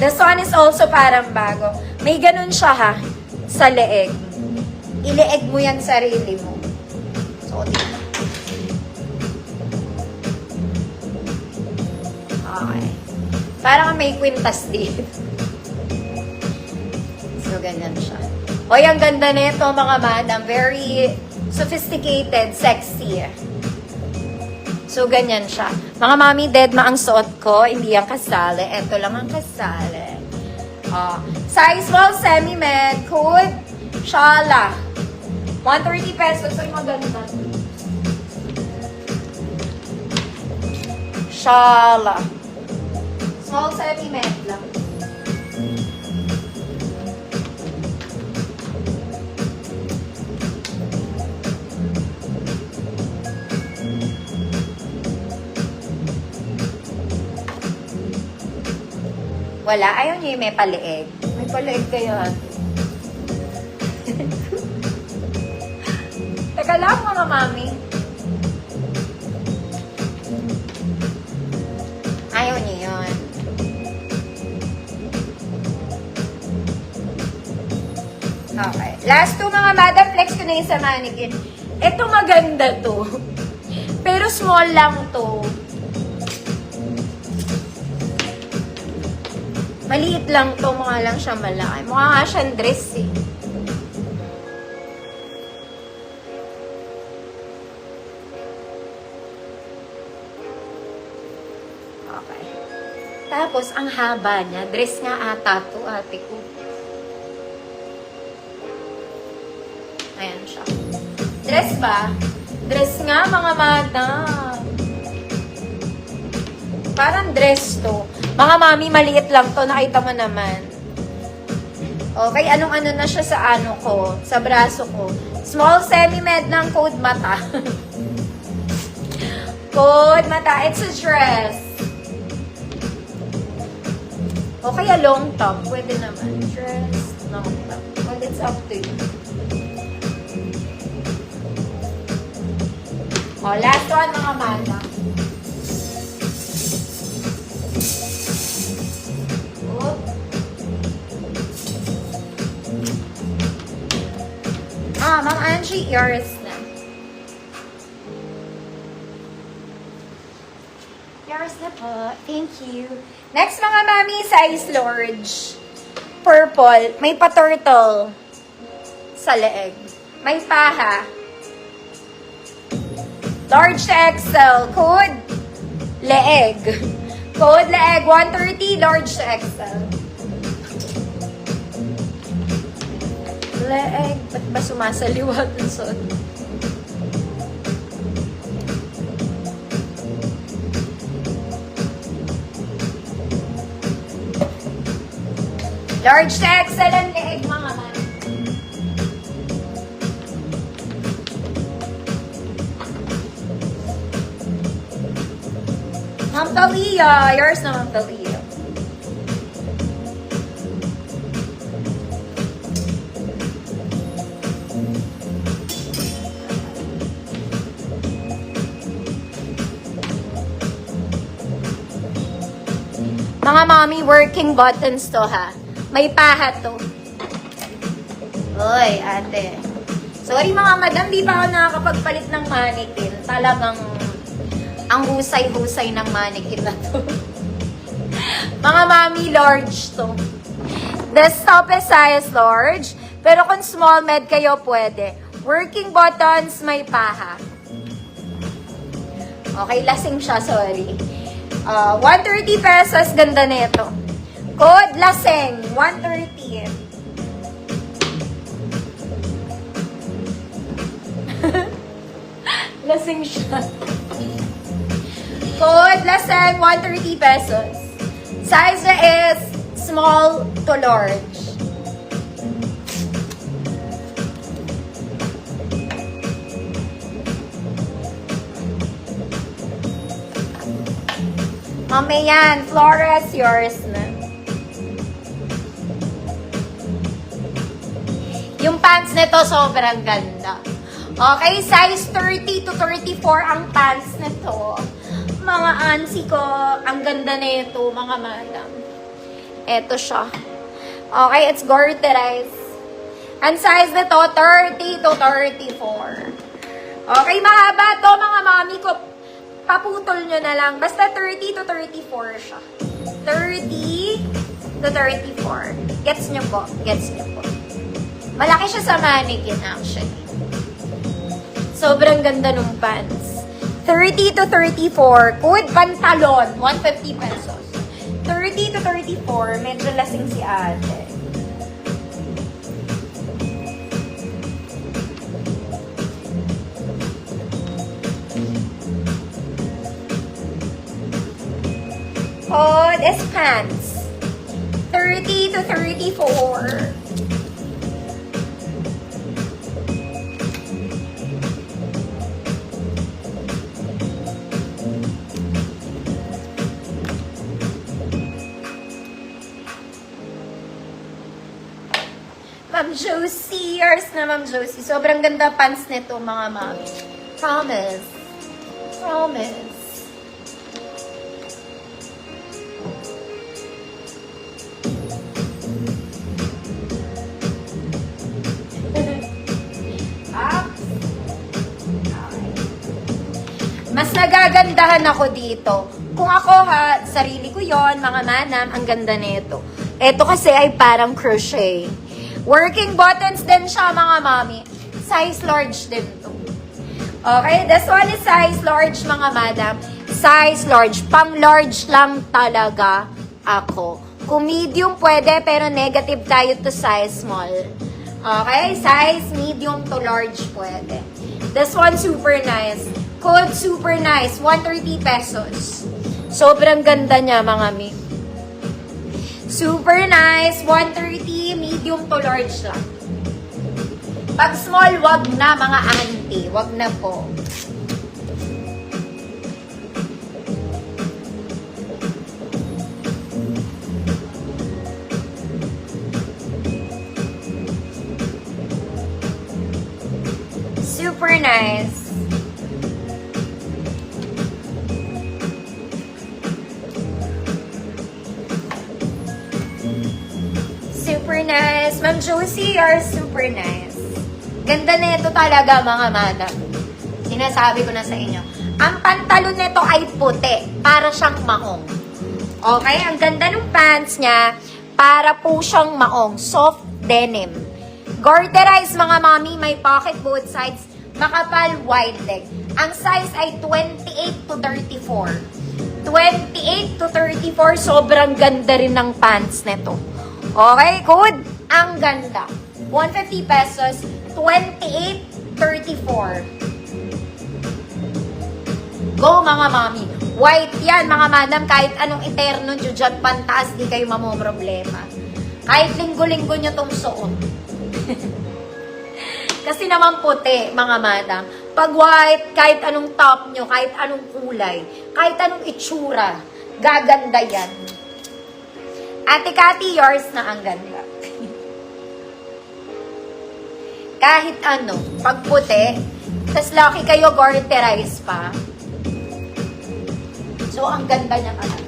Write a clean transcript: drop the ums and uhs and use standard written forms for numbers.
This one is also parang bago. May ganun siya ha, sa leeg. Ileeg mo yan sarili mo. So, dito. Okay. Parang may kwintas dito. So, ganyan siya. Hoy, ang ganda nito mga madam. Very sophisticated, sexy. So, ganyan siya. Mga mami, deadma ang suot ko. Hindi ang kasali. Ito lang ang kasali. Size small, semi-med. Code, Shala. 130 pesos. Ay, maganda. Shala. Small, semi-med lang. Wala. Ayaw niyo yung may paliig. May paliig kayo. Teka lang mga mami. Ayaw niyo yun. Okay. Last two mga madam. Flex ko na yung sa mannequin. Ito maganda to. Pero small lang to. Maliit lang to, mukha lang siya malaki. Mukha nga siyang dress eh. Okay. Tapos, ang haba niya. Dress nga ata to, ate ko. Ayan siya. Dress ba? Dress nga, mga madam. Parang dress to. Mga mami, maliit lang to. Nakita mo naman. Okay, anong-ano na siya sa ano ko. Sa braso ko. Small semi-med ng code mata. Code mata. It's a dress. Okay, a long top. Pwede naman. Dress, long top. Well, it's up to you. Last one, mga mata. Ma'am Angie, yours na. Yours na po. Thank you. Next mga mami, size large. Purple. May pa-turtle sa leeg. May paha. Large to XL. Code leeg. Code leeg 130, large to XL. Leeg. Ba't ba sumasaliwa dun sa... Large to XL ang leeg, mga man. Ma'am Talia. Yours na, Ma'am Talia. Mga mommy, working buttons to ha. May paha to. Uy, ate. Sorry mga madam, di pa ako nakakapagpalit ng mannequin. Talagang ang husay-husay ng mannequin na to. Mga mommy, large to. Desktop is size large. Pero kung small med kayo, pwede. Working buttons, may paha. Okay, lasing siya, sorry. 130 pesos, ganda nito. Code lasing, 130. Lasing siya. Code lasing, 130 pesos. Size na is small to large. Mami yan, Flores, yours na. Yung pants nito sobrang ganda. Okay, size 30 to 34 ang pants nito. Mga ansi ko, ang ganda nito, mga madam. Eto siya. Okay, it's garterized. Ang size nito, 30 to 34. Okay, mahaba to mga mami ko. Paputol nyo na lang. Basta 30 to 34 siya. 30 to 34. Gets nyo po? Gets nyo po. Malaki siya sa mannequin actually. Sobrang ganda nung pants. 30 to 34. Code pantalon, 150 pesos. 30 to 34, medyo lasing si ate. Code is pants. 30 to 34. Ma'am Josie, yours na Ma'am Josie. Sobrang ganda pants nito mga mami. Promise. Promise. Mas nagagandahan ako dito. Kung ako ha, sarili ko yon mga manam, ang ganda nito. Ito kasi ay parang crochet. Working buttons din siya mga mami. Size large din to. Okay, this one is size large mga madam. Size large. Pang large lang talaga ako. Kung medium pwede, pero negative tayo to size small. Okay, size medium to large pwede. This one super nice. Code super nice, 130 pesos. Sobrang ganda niya, mga mi. Super nice, 130, medium to large lang. Pag small, wag na, mga auntie. Wag na po. Super nice. Super nice. Ma'am Josie, you're super nice. Ganda nito talaga mga madam. Sinasabi ko na sa inyo. Ang pantalon nito ay puti. Para siyang maong. Okay? Ang ganda ng pants niya. Para po siyang maong. Soft denim. Garterized mga mami. May pocket both sides. Makapal wide leg. Ang size ay 28 to 34. 28 to 34. Sobrang ganda rin ng pants nito. Okay, good. Ang ganda. 150 pesos, 28.34. Go mga mami. White yan mga madam. Kahit anong eterno nyo dyan pantaas, di kayo mamomroblema. Kahit linggo-linggo nyo tong suot. Kasi naman puti mga madam. Pag white, kahit anong top nyo, kahit anong kulay, kahit anong itsura, gaganda yan. Ate Cathy, yours na ang ganda. Kahit ano, pag puti, tas lucky kayo, garterize pa. So, ang ganda niya talaga.